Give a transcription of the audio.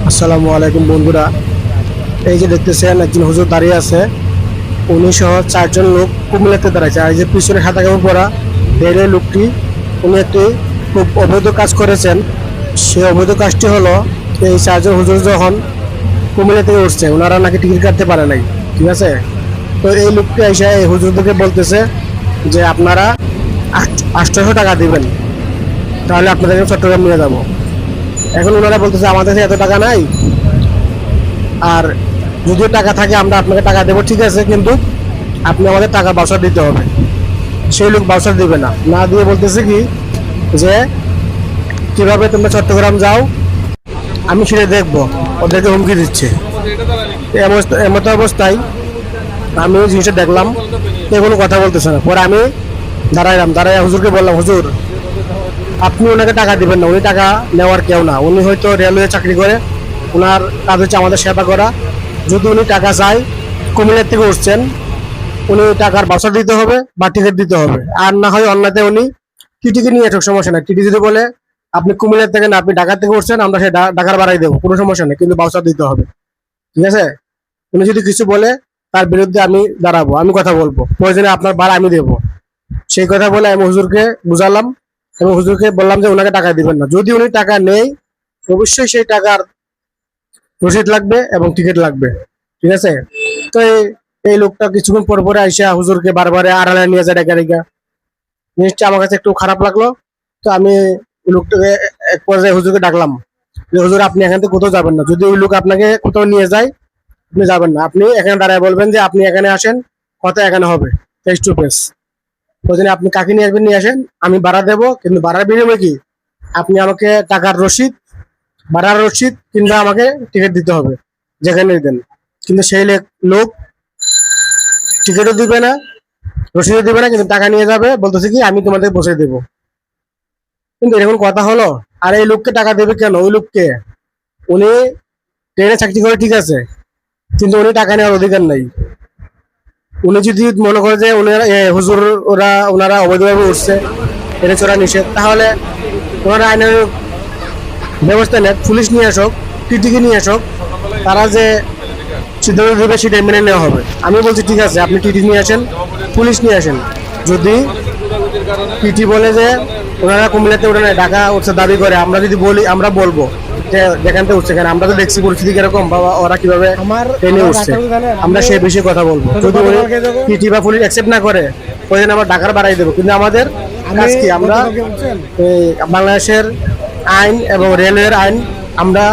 আসসালামু আলাইকুম বন্ধুরা। এই যে দেখতেছেন একজন হুজুর দাঁড়িয়ে আছে, উনি সহ চারজন লোক কুমিল্লাতে দাঁড়াইছে। আর এই যে পিছনে সাদা কাপড় পরা বেড়ে লোকটি, উনি একটি খুব অবৈধ কাজ করেছেন। সেই অবৈধ কাজটি হলো, এই চারজন হুজুর যখন কুমিল্লা থেকে উঠছে, ওনারা নাকি টিকিট কাটতে পারে নাই, ঠিক আছে। তো এই লোকটি এসে এই হুজুরদেরকে বলতেছে যে আপনারা 800 টাকা দিবেন, তাহলে আপনাদেরকে চট্টগ্রাম নিয়ে যাবো। এখন ওনারা বলতেছে আমাদের কাছে এত টাকা নাই, আর যদিও টাকা থাকে আমরা আপনাকে টাকা দেবো, ঠিক আছে, কিন্তু আপনি আমাদের টাকা বাউচার দিতে হবে। সেই লোক বাউচার দিবে না, না দিয়ে বলতেছে কি যে কিভাবে তোমরা চট্টগ্রাম যাও আমি সেটা দেখবো, ওদেরকে হুমকি দিচ্ছে। এমত অবস্থায় আমি ওই জিনিসটা দেখলাম, কেউ কোনো কথা বলতেছে না। পরে আমি দাঁড়াই হুজুরকে বললাম, হুজুর আপনি ওনাকে টাকা দিবেন না, উনি টাকা নেওয়ার কেউ না, উনি হয়তো রেলওয়ে চাকরি করে, ওনার কাজ হচ্ছে আমাদের সেবা করা। যদি উনি টাকা চায়, কুমিল্লার থেকে উঠছেন, উনি টাকার বাসা দিতে হবে বা টিকিট দিতে হবে। আর না হয় অন্যতে উনি টিটিকে নিয়ে আসুক, সমস্যা নেই। টিটি যদি বলে আপনি কুমিল্লার থেকে না, আপনি ঢাকা থেকে উঠছেন, আমরা সেই ঢাকার বাড়াই দেবো, কোনো সমস্যা নেই, কিন্তু বাসা দিতে হবে, ঠিক আছে। উনি যদি কিছু বলে তার বিরুদ্ধে আমি দাঁড়াবো, আমি কথা বলবো, প্রয়োজনে আপনার ভাড়া আমি দেবো। সেই কথা বলে আমি হুজুরকে বুঝালাম এবং হুজুরকে বললাম যে ওনাকে টাকা দিবেন না। যদি উনি টাকা নেই, অবশ্যই সেই টাকার রসিদ লাগবে এবং টিকিট লাগবে, ঠিক আছে। তো এই লোকটা কিছুক্ষণ পর পরে আইসা হুজুরকে বারবারে আড়ালে নিয়ে যায় ডেকে ডেকে। জিনিসটা আমার কাছে একটু খারাপ লাগলো। তো আমি ওই লোকটাকে এক পর্যায়ে হুজুরকে ডাকলাম যে হুজুর আপনি এখান থেকে কোথাও যাবেন না, যদি ওই লোক আপনাকে কোথাও নিয়ে যায় আপনি যাবেন না, আপনি এখানে দাঁড়ায় বলবেন যে আপনি এখানে আসেন, কথা এখানে হবে, ফেস টু ফেস। ওই জন্য আপনি কাকে নিয়ে আসবেন, নিয়ে আসেন, আমি ভাড়া দেবো, কিন্তু ভাড়ার বিনিময়ে কি আপনি আমাকে টাকার রসিদ, ভাড়ার রসিদ কিংবা আমাকে টিকিট দিতে হবে, যেখানে দেন। কিন্তু সেই লোক টিকিটও দিবে না, রসিদও দিবে না, কিন্তু টাকা নিয়ে যাবে, বলতেছে কি আমি তোমাদের বসে দেবো। কিন্তু এরকম কথা হলো। আর এই লোককে টাকা দেবে কেন? ওই লোককে, উনি ট্রেনে চাকরি করে, ঠিক আছে, কিন্তু উনি টাকা নেওয়ার অধিকার নাই। উনি যদি মনে করে যে উনি হুজুর ওনারা অবৈধভাবে উঠছে, ট্রেনে চড়া নিষেধ, তাহলে ওনারা আইনের ব্যবস্থা নেন, পুলিশ নিয়ে আসুক, টিটিকে নিয়ে আসুক, তারা যে সিদ্ধান্ত দেবে সেটা মেনে নেওয়া হবে। আমি বলছি ঠিক আছে, আপনি টিটি নিয়ে আসেন, পুলিশ নিয়ে আসেন। যদি টিটি বলে যে ওনারা কুমিল্লাতে ওঠে না, ঢাকা উঠছে দাবি করে, আমরা যদি বলি, আমরা বলবো যে যেখান থেকে উঠছে, কেন আমরা তো দেখছি পরিস্থিতি কিরকম, বা ওরা কিভাবে ট্রেনে উঠছে, আমরা সেই বিষয়ে কথা বলবো। যদি টিটি বা পুলিশ অ্যাকসেপ্ট না করে, ওই জন্য আমরা ঢাকার বাড়াই দেবো। কিন্তু আমাদের কাজ কি, আমরা বাংলাদেশের আইন এবং রেলওয়ের আইন আমরা